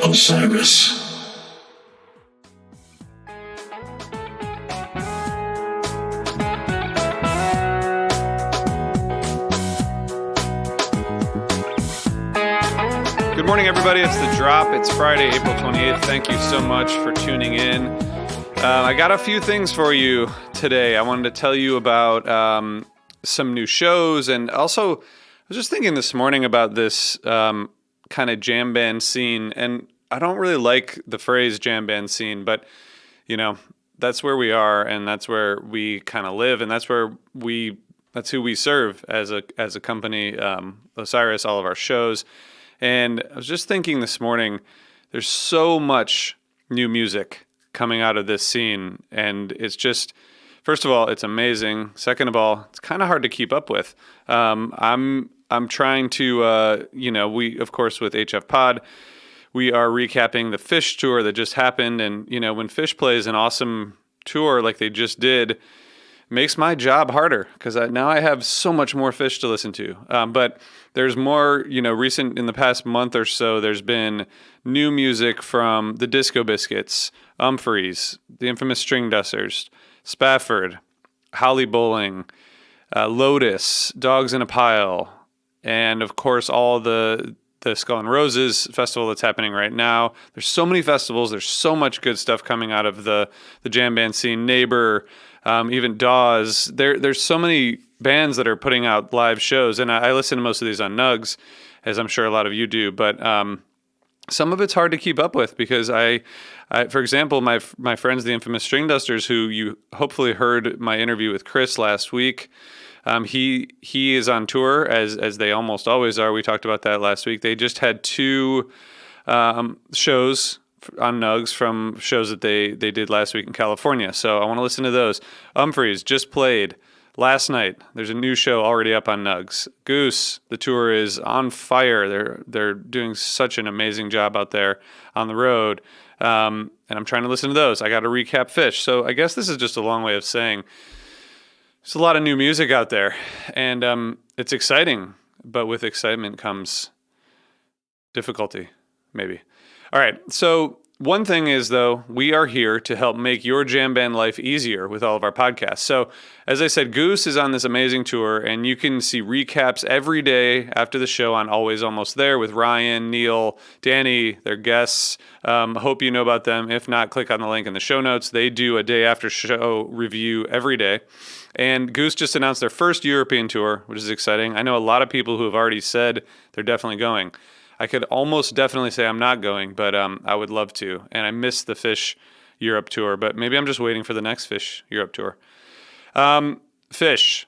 Osiris. Good morning, everybody. It's The Drop. It's Friday, April 28th. Thank you so much for tuning in. I got a few things for you today. I wanted to tell you about some new shows, and also I was just thinking this morning about this kind of jam band scene, and I don't really like the phrase jam band scene, but you know, that's where we are, and that's where we kind of live, and that's who we serve as a company, Osiris, all of our shows. And I was just thinking this morning, there's so much new music coming out of this scene, and it's just, first of all, it's amazing. Second of all, it's kind of hard to keep up with. I'm trying to, we, of course, with HF Pod, we are recapping the Phish tour that just happened, and when Phish plays an awesome tour like they just did, makes my job harder because now I have so much more Phish to listen to. But there's more, recent in the past month or so, there's been new music from the Disco Biscuits, Umphreys, the infamous String Dusters, Spafford, Holly Bowling, Lotus, Dogs in a Pile, and of course all the Skull and Roses festival that's happening right now. There's so many festivals. There's so much good stuff coming out of the jam band scene. Neighbor, even Dawes. There's so many bands that are putting out live shows, and I listen to most of these on Nugs, as I'm sure a lot of you do. But some of it's hard to keep up with because I for example, my friends, the infamous String Dusters, who you hopefully heard my interview with Chris last week. He is on tour as they almost always are. We talked about that last week. They just had two shows on Nugs from shows that they did last week in California. So I want to listen to those. Umphreys just played last night. There's a new show already up on Nugs. Goose, the tour is on fire. They're doing such an amazing job out there on the road. And I'm trying to listen to those. I got to recap Phish. So I guess this is just a long way of saying there's a lot of new music out there, and it's exciting, but with excitement comes difficulty, maybe. All right, so one thing is, though, we are here to help make your jam band life easier with all of our podcasts. So, as I said, Goose is on this amazing tour, and you can see recaps every day after the show on Always Almost There with Ryan, Neil, Danny, their guests. Hope you know about them. If not, click on the link in the show notes. They do a day after show review every day. And Goose just announced their first European tour, which is exciting. I know a lot of people who have already said they're definitely going. I could almost definitely say I'm not going, but I would love to. And I missed the Phish Europe tour, but maybe I'm just waiting for the next Phish Europe tour. Phish.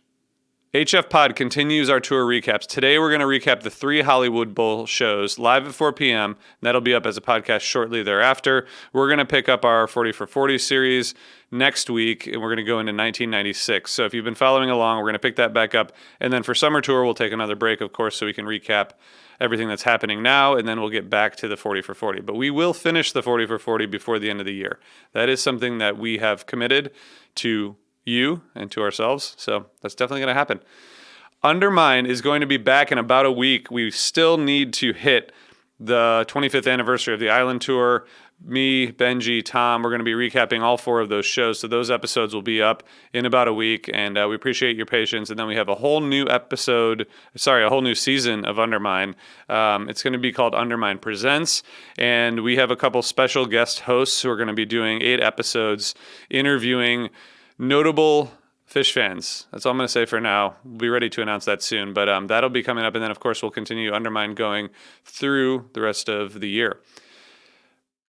HF Pod continues our tour recaps. Today we're going to recap the 3 Hollywood Bowl shows live at 4 p.m. That'll be up as a podcast shortly thereafter. We're going to pick up our 40 for 40 series next week, and we're going to go into 1996. So if you've been following along, we're going to pick that back up. And then for summer tour, we'll take another break, of course, so we can recap everything that's happening now, and then we'll get back to the 40 for 40. But we will finish the 40 for 40 before the end of the year. That is something that we have committed to you and to ourselves, so that's definitely going to happen. Undermine is going to be back in about a week. We still need to hit the 25th anniversary of the Island Tour. Me, Benji, Tom, we're going to be recapping all 4 of those shows, so those episodes will be up in about a week, and we appreciate your patience. And then we have a whole new season of Undermine. It's going to be called Undermine Presents, and we have a couple special guest hosts who are going to be doing 8 episodes interviewing notable Phish fans. That's all I'm going to say for now. We'll be ready to announce that soon, but that'll be coming up, and then, of course, we'll continue Undermine going through the rest of the year.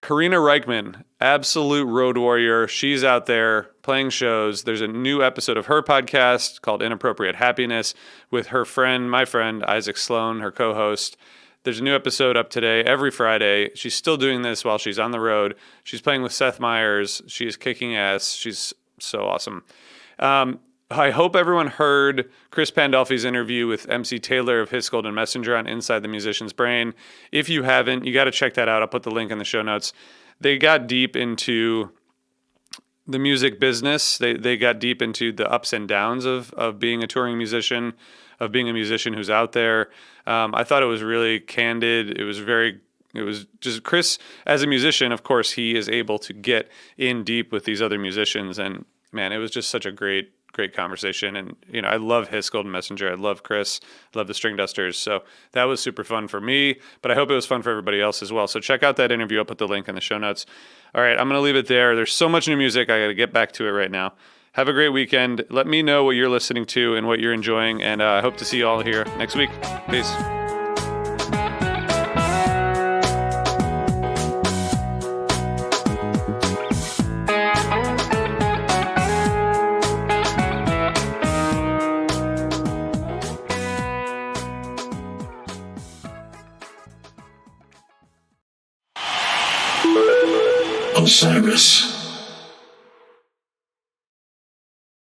Karina Reichman, absolute road warrior. She's out there playing shows. There's a new episode of her podcast called Inappropriate Happiness with her friend, my friend, Isaac Sloan, her co-host. There's a new episode up today, every Friday. She's still doing this while she's on the road. She's playing with Seth Meyers. She's kicking ass. She's so awesome. I hope everyone heard Chris Pandolfi's interview with MC Taylor of His Golden Messenger on Inside the Musician's Brain. If you haven't, you got to check that out. I'll put the link in the show notes. They got deep into the music business. They got deep into the ups and downs of being a touring musician, of being a musician who's out there. I thought it was really candid. It was very it was just Chris as a musician. Of course, he is able to get in deep with these other musicians, and man, it was just such a great conversation. And I love Hiss Golden Messenger. I love Chris. I love the String Dusters. So that was super fun for me, but I hope it was fun for everybody else as well. So check out that interview. I'll put the link in the show notes. All right, I'm going to leave it there. There's so much new music. I got to get back to it right now. Have a great weekend. Let me know what you're listening to and what you're enjoying, and I hope to see you all here next week. Peace. Osiris.